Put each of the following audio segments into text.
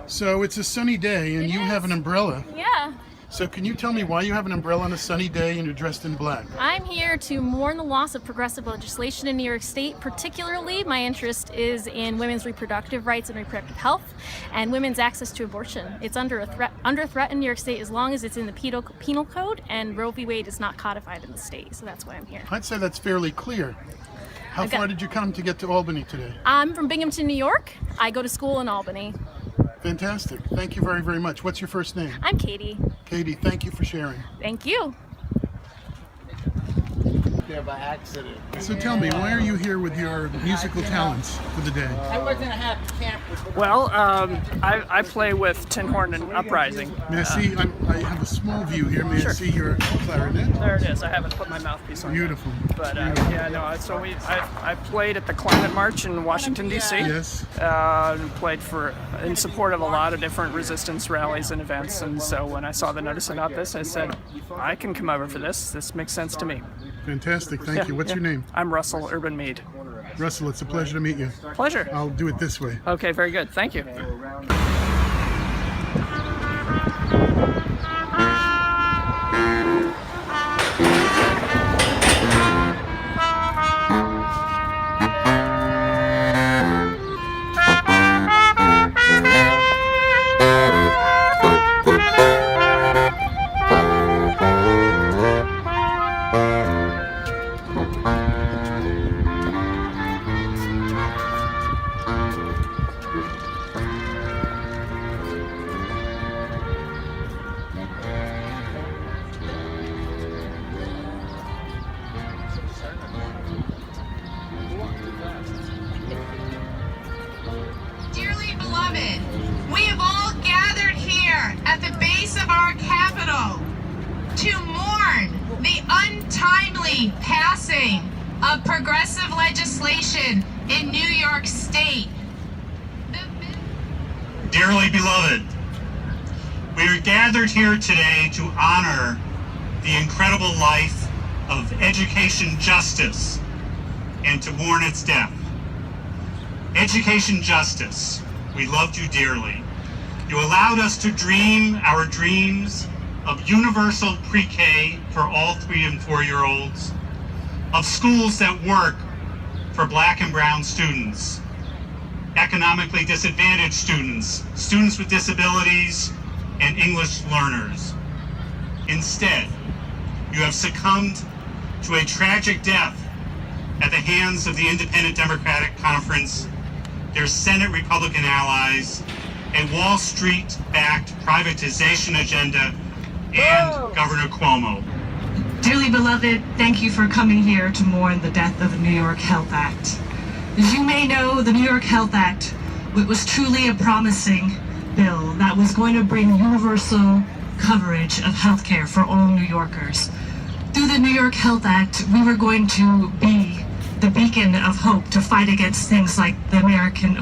So it's a sunny day and you have an umbrella. Yeah. So can you tell me why you have an umbrella on a sunny day and you're dressed in black? I'm here to mourn the loss of progressive legislation in New York State. Particularly, my interest is in women's reproductive rights and reproductive health and women's access to abortion. It's under threat in New York State as long as it's in the penal code, and Roe v. Wade is not codified in the state. So that's why I'm here. I'd say that's fairly clear. How far did you come to get to Albany today? I'm from Binghamton, New York. I go to school in Albany. Fantastic. Thank you very, very much. What's your first name? I'm Katie. Katie, thank you for sharing. Thank you. There by accident. So tell me, why are you here with your musical talents for the day? I wasn't a happy camper. Well, I play with Tin Horn and Uprising. May I see? I have a small view here. May I see your clarinet? There it is. I haven't put my mouthpiece on. Beautiful. But yeah, no. So I played at the Climate March in Washington D.C. Yes. Played in support of a lot of different resistance rallies and events. And so when I saw the notice about this, I said, I can come over for this. This makes sense to me. Fantastic. Thank you. What's your name? I'm Russell Urban Mead. Russell, it's a pleasure to meet you. Pleasure. I'll do it this way. Okay, very good. Thank you. Dearly beloved, we have all gathered here at the base of our Capitol to mourn the untimely passing of progressive legislation in New York State. Dearly beloved, we are gathered here today to honor the incredible life of education justice and to mourn its death. Education justice, we loved you dearly. You allowed us to dream our dreams of universal pre-K for all 3 and 4-year-olds, of schools that work for Black and brown students, economically disadvantaged students, students with disabilities, and English learners. Instead, you have succumbed to a tragic death at the hands of the Independent Democratic Conference, their Senate Republican allies, a Wall Street-backed privatization agenda, and Governor Cuomo. Dearly beloved, thank you for coming here to mourn the death of the New York Health Act. As you may know, the New York Health Act was truly a promising bill that was going to bring universal coverage of healthcare for all New Yorkers. Through the New York Health Act, we were going to be the beacon of hope to fight against things like the American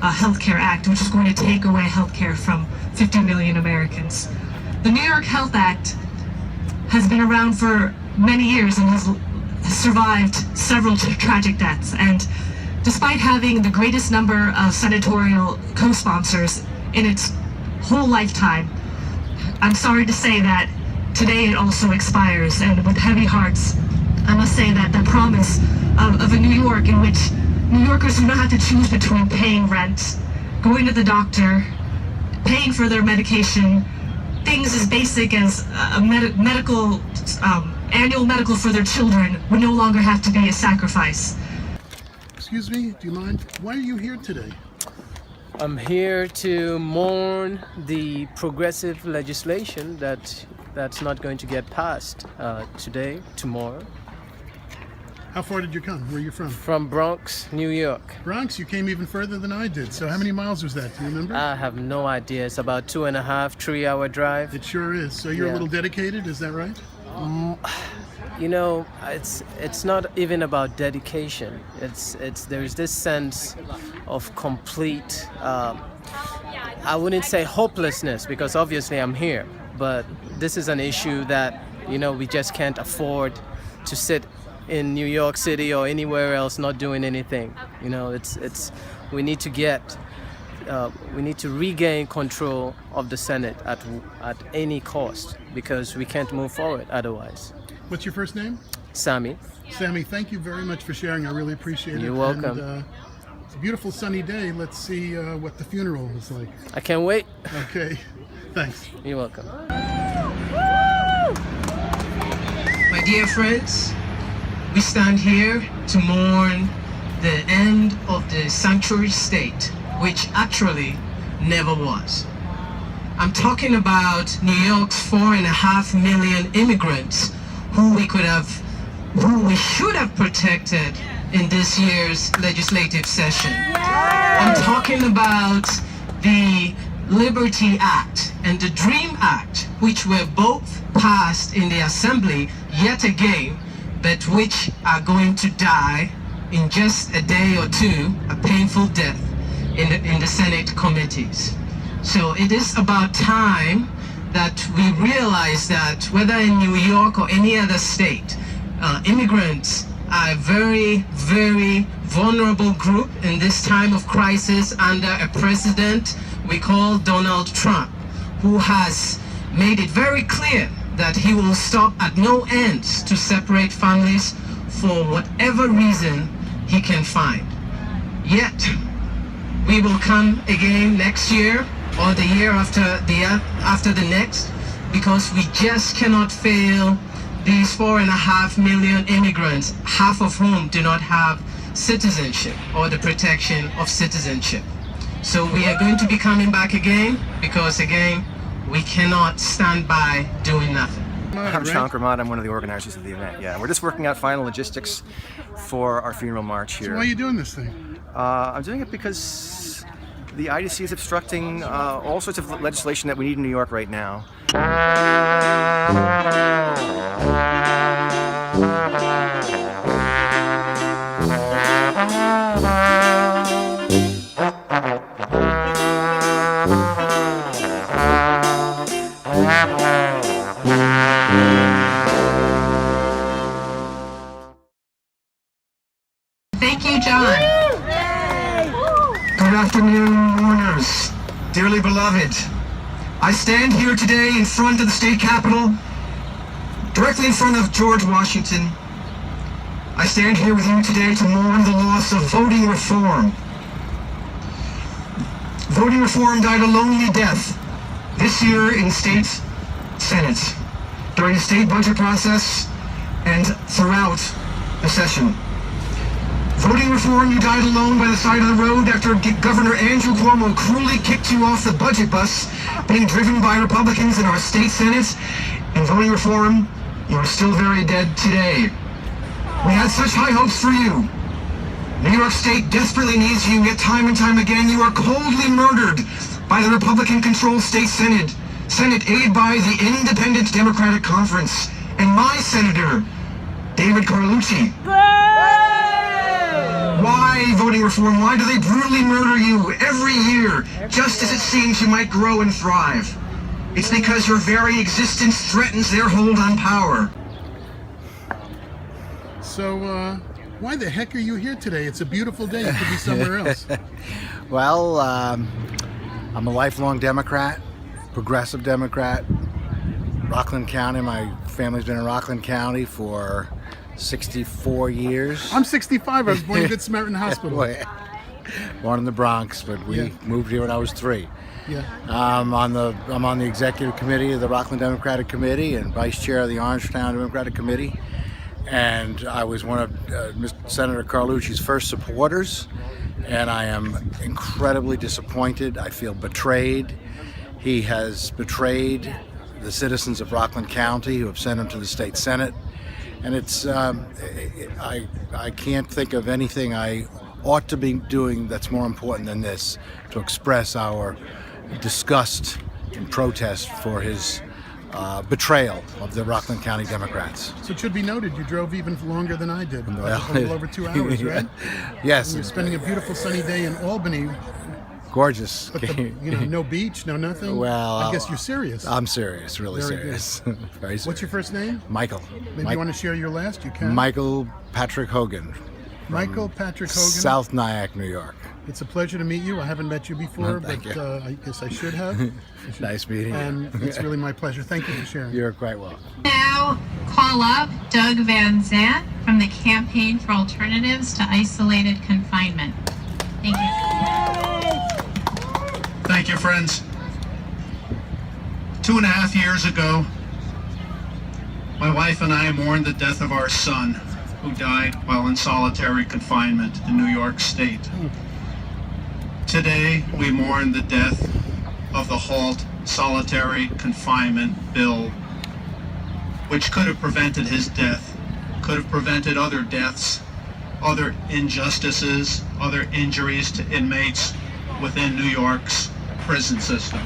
Healthcare Act, which is going to take away healthcare from 50 million Americans. The New York Health Act has been around for many years and has survived several tragic deaths. And despite having the greatest number of senatorial co-sponsors in its whole lifetime, I'm sorry to say that today it also expires. And with heavy hearts, I must say that the promise of a New York in which New Yorkers do not have to choose between paying rent, going to the doctor, paying for their medication, things as basic as a medical annual medical for their children would no longer have to be a sacrifice. Excuse me, do you mind? Why are you here today? I'm here to mourn the progressive legislation that's not going to get passed today, tomorrow. How far did you come? Where are you from? From Bronx, New York. Bronx? You came even further than I did. So how many miles was that? Do you remember? I have no idea. It's about 2.5, 3-hour drive. It sure is. So you're a little dedicated, is that right? You know, it's not even about dedication. There's this sense of complete, I wouldn't say hopelessness, because obviously I'm here, but this is an issue that, you know, we just can't afford to sit in New York City or anywhere else not doing anything. You know, we need to get to regain control of the Senate at any cost, because we can't move forward otherwise. What's your first name? Sammy. Sammy, thank you very much for sharing. I really appreciate it. You're welcome. And, it's a beautiful sunny day. Let's see what the funeral is like. I can't wait. Okay, thanks. You're welcome. My dear friends, we stand here to mourn the end of the sanctuary state, which actually never was. I'm talking about New York's 4.5 million immigrants who we should have protected in this year's legislative session. I'm talking about the Liberty Act and the Dream Act, which were both passed in the Assembly yet again, but which are going to die in just a day or two, a painful death in the Senate committees. So it is about time that we realize that whether in New York or any other state, immigrants are a very, very vulnerable group in this time of crisis under a president we call Donald Trump, who has made it very clear that he will stop at no ends to separate families for whatever reason he can find. Yet, we will come again next year or the year after the next, because we just cannot fail these 4.5 million immigrants, half of whom do not have citizenship or the protection of citizenship. So we are going to be coming back again, because again, we cannot stand by doing nothing. I'm Sean Kermott. I'm one of the organizers of the event. Yeah, we're just working out final logistics for our funeral march here. So why are you doing this thing? I'm doing it because the I.D.C. is obstructing all sorts of legislation that we need in New York right now. Thank you, John. Good afternoon, mourners, dearly beloved. I stand here today in front of the state capitol, directly in front of George Washington. I stand here with you today to mourn the loss of voting reform. Voting reform died a lonely death this year in state senates, during the state budget process, and throughout the session. Voting reform, you died alone by the side of the road after Governor Andrew Cuomo cruelly kicked you off the budget bus being driven by Republicans in our state Senate. And voting reform, you are still very dead today. We had such high hopes for you. New York State desperately needs you, yet time and time again you are coldly murdered by the Republican-controlled state Senate, aided by the Independent Democratic Conference and my senator, David Carlucci. Why voting reform? Why do they brutally murder you every year, just as it seems you might grow and thrive? It's because your very existence threatens their hold on power. So, why the heck are you here today? It's a beautiful day. You could be somewhere else. Well, I'm a lifelong Democrat, progressive Democrat. Rockland County, my family's been in Rockland County for 64 years. I'm 65. I was born in Good Samaritan Hospital. Born in the Bronx, but we moved here when I was 3. Yeah. I'm on the executive committee of the Rockland Democratic Committee and vice chair of the Orangetown Democratic Committee. And I was one of Senator Carlucci's first supporters, and I am incredibly disappointed. I feel betrayed. He has betrayed the citizens of Rockland County who have sent him to the state Senate. And it's, I can't think of anything I ought to be doing that's more important than this, to express our disgust and protest for his betrayal of the Rockland County Democrats. So it should be noted, you drove even longer than I did. Well, a little over 2 hours, right? Yes. And you're spending a beautiful sunny day in Albany. Gorgeous. But no beach, no nothing. Well, I guess you're serious. I'm serious, really Very serious. Very serious. What's your first name? Michael. Maybe you want to share your last? You can. Michael Patrick Hogan. Michael Patrick Hogan. South Nyack, New York. It's a pleasure to meet you. I haven't met you before, Thank but you. I guess I should have. Nice meeting you. And it's really my pleasure. Thank you for sharing. You're quite welcome. Now call up Doug Van Zant from the Campaign for Alternatives to Isolated Confinement. Thank you. Thank you, friends. 2.5 years ago, my wife and I mourned the death of our son, who died while in solitary confinement in New York State. Today, we mourn the death of the HALT solitary confinement bill, which could have prevented his death, could have prevented other deaths, other injustices, other injuries to inmates within New York's prison system.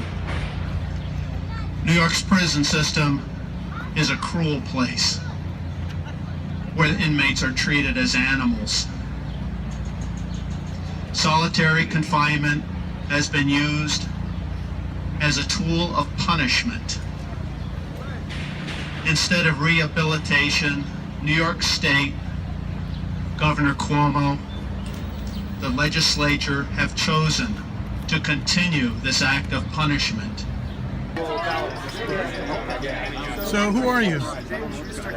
New York's prison system is a cruel place where inmates are treated as animals. Solitary confinement has been used as a tool of punishment. Instead of rehabilitation, New York State, Governor Cuomo, the legislature have chosen to continue this act of punishment. So who are you?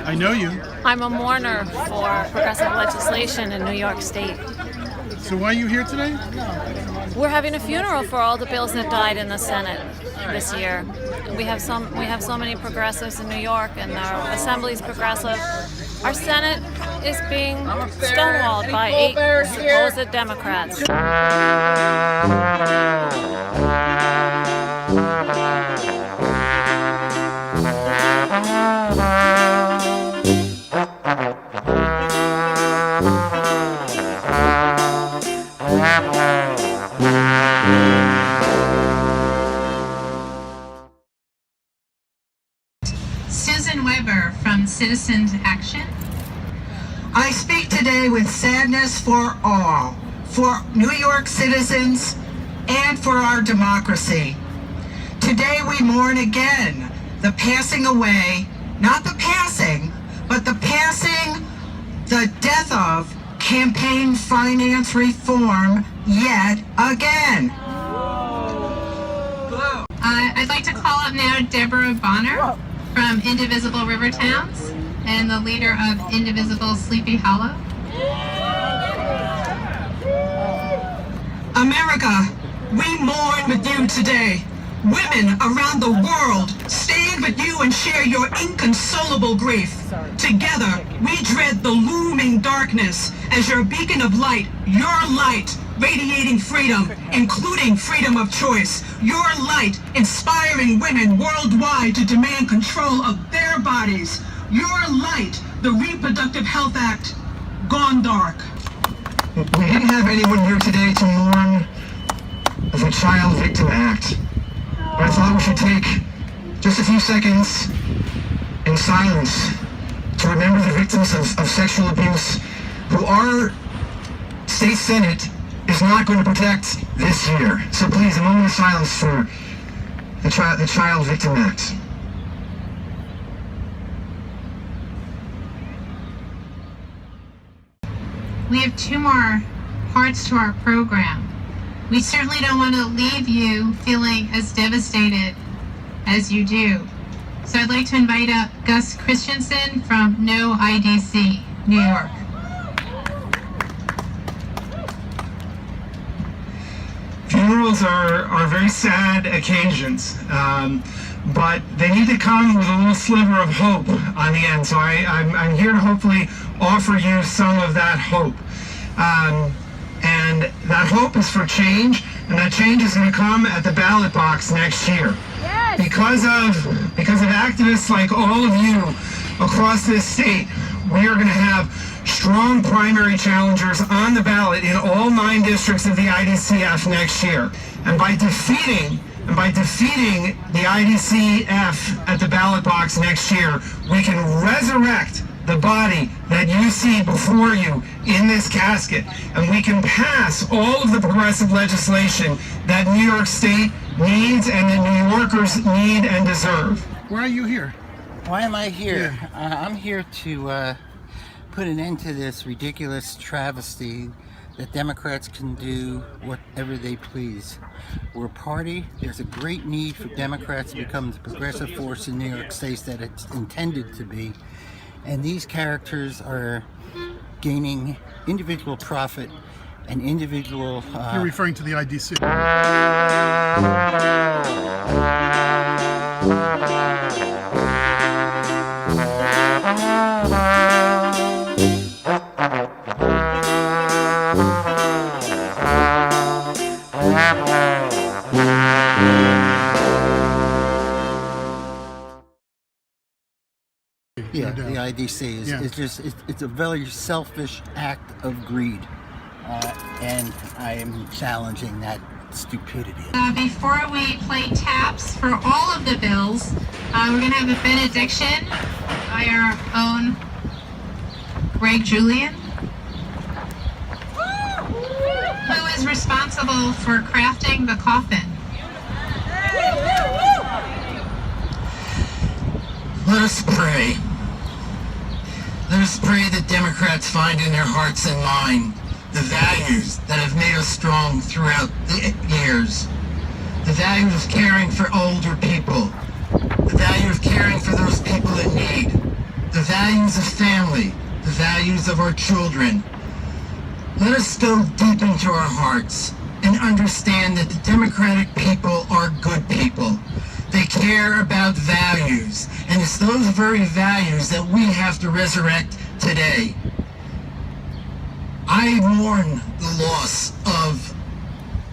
I know you. I'm a mourner for progressive legislation in New York State. So why are you here today? We're having a funeral for all the bills that died in the Senate this year. We have so many progressives in New York, and our assembly's progressive. Our Senate is being stonewalled by 8 supposed Democrats. Susan Weber from Citizens Action. I speak today with sadness for all, for New York citizens and for our democracy. Today we mourn again the passing away, not the passing, but the passing, the death of campaign finance reform yet again. I'd like to call up now Deborah Bonner from Indivisible River Towns and the leader of Indivisible Sleepy Hollow. America, we mourn with you today. Women around the world stand with you and share your inconsolable grief. Together, we dread the looming darkness as your beacon of light, your light, radiating freedom, including freedom of choice. Your light, inspiring women worldwide to demand control of their bodies. Your light, the Reproductive Health Act, gone dark. We didn't have anyone here today to mourn the Child Victim Act, but I thought we should take just a few seconds in silence to remember the victims of sexual abuse who our state Senate is not going to protect this year. So please, a moment of silence for the Child Victim Act. We have 2 more parts to our program. We certainly don't want to leave you feeling as devastated as you do. So I'd like to invite up Gus Christensen from No I.D.C, New York. Funerals are very sad occasions, but they need to come with a little sliver of hope on the end. So I'm here to hopefully offer you some of that hope. And that hope is for change, and that change is going to come at the ballot box next year. Yes. Because of activists like all of you across this state, we are going to have strong primary challengers on the ballot in all 9 districts of the IDCF next year. And by defeating the IDCF at the ballot box next year, we can resurrect the body that you see before you in this casket, and we can pass all of the progressive legislation that New York State needs and that New Yorkers need and deserve. Why are you here? Why am I here? Yeah. I'm here to put an end to this ridiculous travesty that Democrats can do whatever they please. We're a party. There's a great need for Democrats to become the progressive force in New York State that it's intended to be. And these characters are gaining individual profit and individual... You're referring to the I.D.C. Yeah, the I.D.C. it's a very selfish act of greed, and I am challenging that stupidity. Before we play taps for all of the bills, we're going to have a benediction by our own Greg Julian, who is responsible for crafting the coffin. Let us pray. Let us pray that Democrats find in their hearts and mind the values that have made us strong throughout the years. The value of caring for older people. The value of caring for those people in need. The values of family. The values of our children. Let us go deep into our hearts and understand that the Democratic people are good people. They care about values, and it's those very values that we have to resurrect today. I mourn the loss of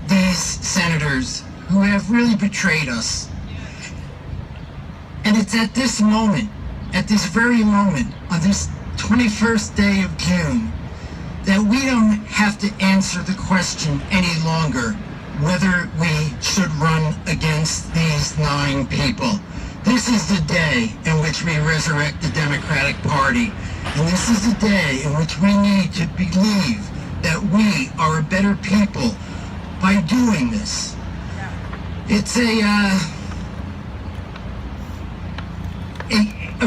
these senators who have really betrayed us. And it's at this moment, at this very moment, on this 21st day of June, that we don't have to answer the question any longer whether we should run against these 9 people. This is the day in which we resurrect the Democratic Party. And this is the day in which we need to believe that we are a better people by doing this. It's a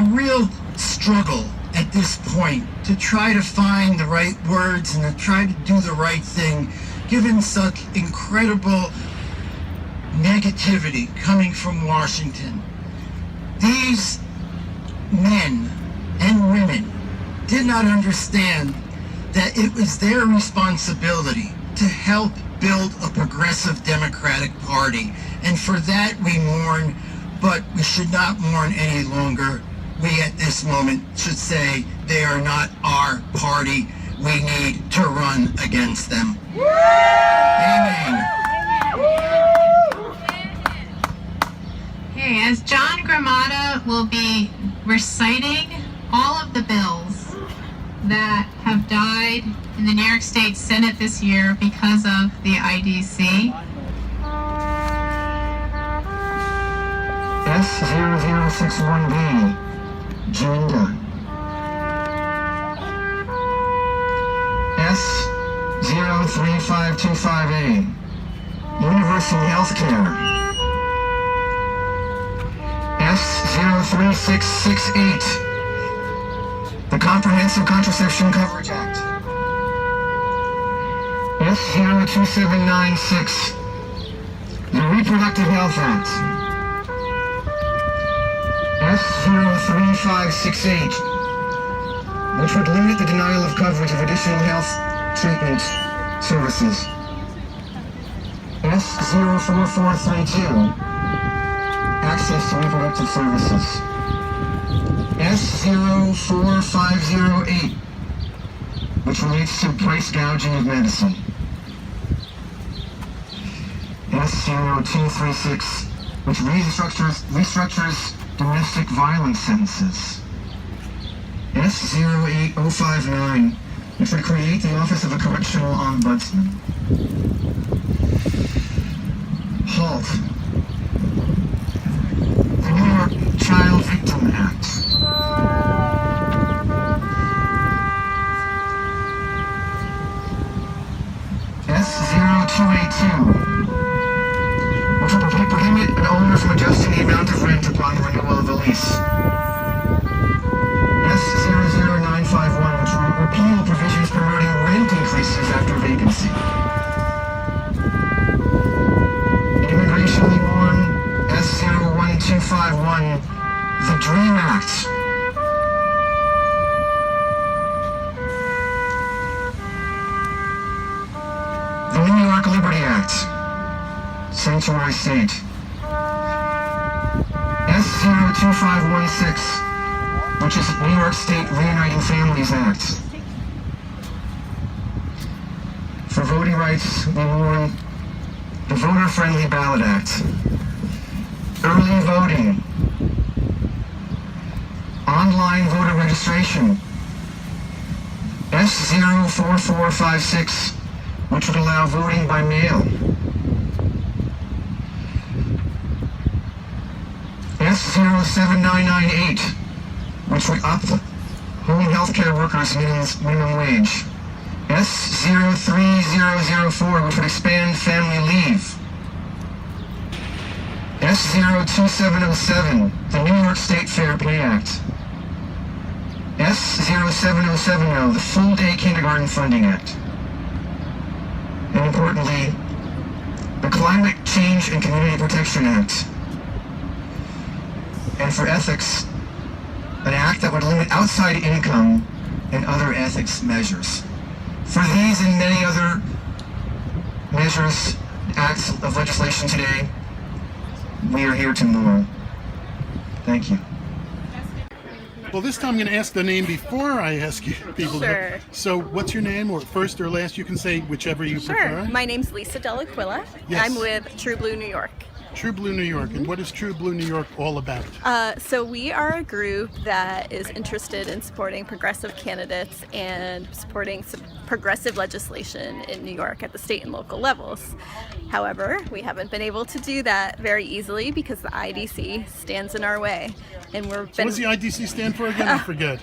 real struggle at this point to try to find the right words and to try to do the right thing, given such incredible negativity coming from Washington. These men and women did not understand that it was their responsibility to help build a progressive Democratic Party. And for that we mourn, but we should not mourn any longer. We at this moment should say they are not our party. We need to run against them. Amen. Okay, as John Gramada will be reciting all of the bills that have died in the New York State Senate this year because of the I.D.C. S0061B, Gender. S03525A, Universal Healthcare. S03668, the Comprehensive Contraception Coverage Act. S02796, the Reproductive Health Act. S03568, which would limit the denial of coverage of additional health treatment services. S04432, access to reproductive services. S04508, which relates to price gouging of medicine. S0236, which restructures domestic violence sentences. S08059, which would create the Office of a Correctional Ombudsman. HALT, the New York Child Victim Act. S0282, which would prohibit an owner from adjusting the amount of rent upon renewal of a lease. S00951, which would repeal provisions promoting rent increases after vacancy. Immigration we mourn S01251, the DREAM Act. The New York Liberty Act, Sanctuary State. S02516, which is New York State Reuniting Families Act. For voting rights, we mourn the Voter-Friendly Ballot Act. Early voting. Online voter registration. S04456, which would allow voting by mail. S07998, which would up home healthcare workers' minimum wage. S03004, which would expand family leave. S02707, the New York State Fair Pay Act. S07070, the Full Day Kindergarten Funding Act. And importantly, the Climate Change and Community Protection Act. And for ethics, an act that would limit outside income and other ethics measures. For these and many other measures, acts of legislation today, we are here to mourn. Thank you. Well, this time I'm going to ask the name before I ask you people. Sure. So what's your name, or first or last? You can say whichever you prefer. My name's Lisa Delaquila. Yes. I'm with True Blue New York. True Blue New York. And what is True Blue New York all about? So we are a group that is interested in supporting progressive candidates and supporting progressive legislation in New York at the state and local levels. However, we haven't been able to do that very easily because the I.D.C. stands in our way. And So what does the I.D.C. stand for again? I forget.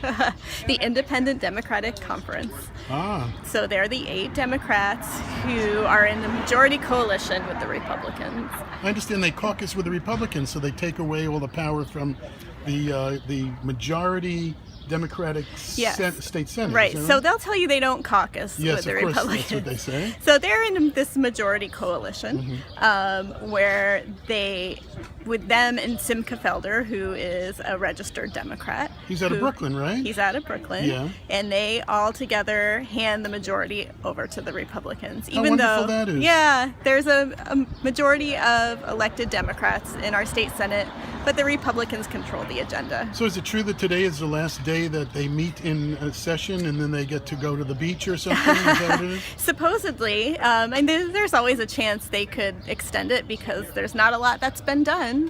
The Independent Democratic Conference. Ah. So they're the 8 Democrats who are in the majority coalition with the Republicans. I understand they caucus with the Republicans, so they take away all the power from the majority Democratic state senate. Right. So they'll tell you they don't caucus with the Republicans. That's what they say. So they're in this majority coalition where they, with them and Simca Felder, who is a registered Democrat. He's out of Brooklyn, right? He's out of Brooklyn. Yeah. And they all together hand the majority over to the Republicans. How wonderful that is. Yeah, there's a majority of elected Democrats in our state senate, but the Republicans control the agenda. So is it true that today is the last day that they meet in a session and then they get to go to the beach or something? Is that what it is? Supposedly, and there's always a chance they could extend it because there's not a lot that's been done.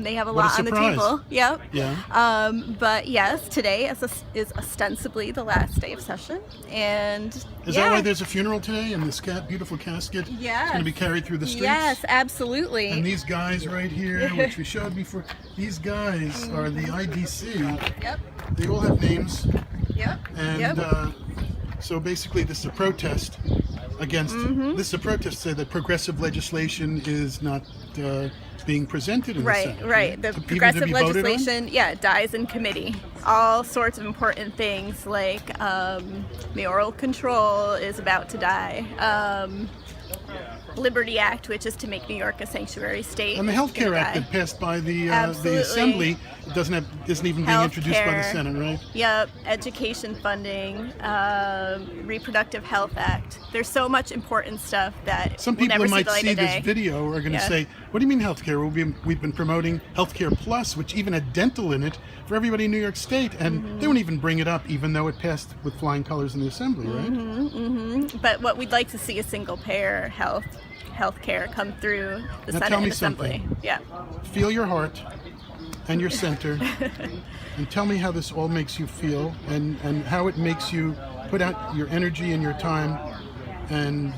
They have a lot on the table. Yep. Yeah. But yes, today is ostensibly the last day of session, and is that why there's a funeral today and this beautiful casket is going to be carried through the streets? Yes, absolutely. And these guys right here, which we showed before, these guys are the I.D.C. Yep. They all have names. Yep. And so basically this is a protest against, this is a protest to say that progressive legislation is not being presented in the Senate. Right. The progressive legislation, dies in committee. All sorts of important things like mayoral control is about to die. Liberty Act, which is to make New York a sanctuary state. And the Healthcare Act that passed by the Assembly isn't even being introduced by the Senate, right? Yep. Education funding, Reproductive Health Act. There's so much important stuff that some people who might see this video are going to say, "What do you mean healthcare? We've been promoting Healthcare Plus, which even had dental in it for everybody in New York State, and they won't even bring it up, even though it passed with flying colors in the Assembly, right?" But what we'd like to see is single-payer healthcare come through the Now Senate tell me and Assembly. something. Yeah. Feel your heart and your center, and tell me how this all makes you feel, and how it makes you put out your energy and your time, and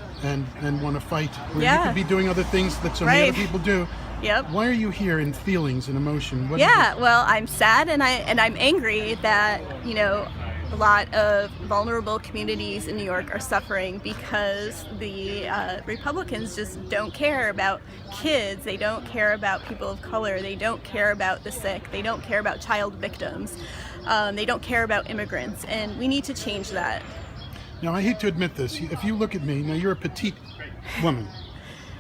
want to fight. Where you could be doing other things that so many other people do. Yep. Why are you here in feelings and emotion? Well, I'm sad and I'm angry that, a lot of vulnerable communities in New York are suffering because the Republicans just don't care about kids. They don't care about people of color. They don't care about the sick. They don't care about child victims. They don't care about immigrants, and we need to change that. Now, I hate to admit this. If you look at me, now you're a petite woman.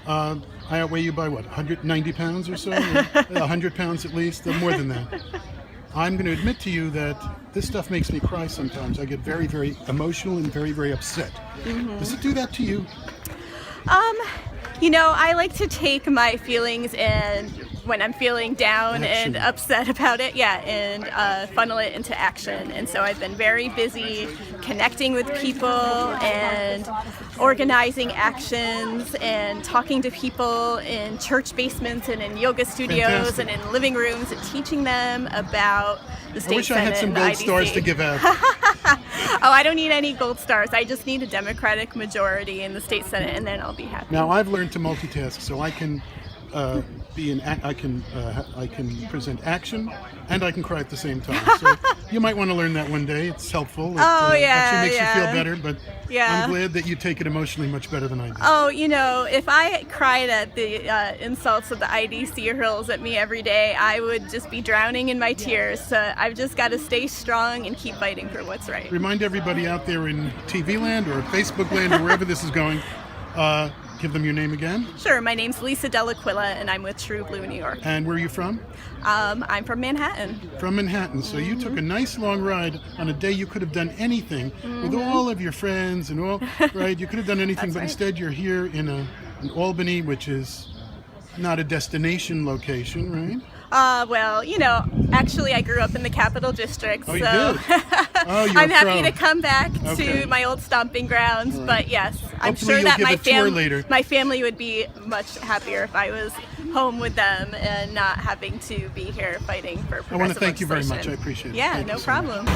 I outweigh you by what, 190 pounds or so? 100 pounds at least, more than that. I'm going to admit to you that this stuff makes me cry sometimes. I get very, very emotional and very, very upset. Does it do that to you? You know, I like to take my feelings and when I'm feeling down Action. and upset about it, and funnel it into action. And so I've been very busy connecting with people and organizing actions and talking to people in church basements and in yoga studios Fantastic. and in living rooms and teaching them about the state I wish I Senate had some and the gold I.D.C. stars to give out. Oh, I don't need any gold stars. I just need a Democratic majority in the state Senate, and then I'll be happy. Now, I've learned to multitask, so I can I can present action and I can cry at the same time. So you might want to learn that one day. It's helpful. It actually makes you feel better. But I'm glad that you take it emotionally much better than I do. Oh, you know, if I cried at the insults that the I.D.C. hurls at me every day, I would just be drowning in my tears. So I've just got to stay strong and keep fighting for what's right. Remind everybody out there in TV land or Facebook land or wherever this is going, give them your name again. Sure, my name's Lisa Delaquilla, and I'm with True Blue New York. And where are you from? I'm from Manhattan. From Manhattan. So you took a nice long ride on a day you could have done anything with all of your friends and all, right? You could have done anything, but instead you're here in Albany, which is not a destination location, right? Well, you know, actually I grew up in the Capital District, Oh, you so did? Oh, you're I'm happy from. to come back Okay. to my old stomping grounds. But yes, I'm Hopefully sure you'll that give my a tour later. my family would be much happier if I was home with them and not having to be here fighting for progressive I want to thank you very much. legislation. I appreciate it. Yeah, Thank no you so much. problem.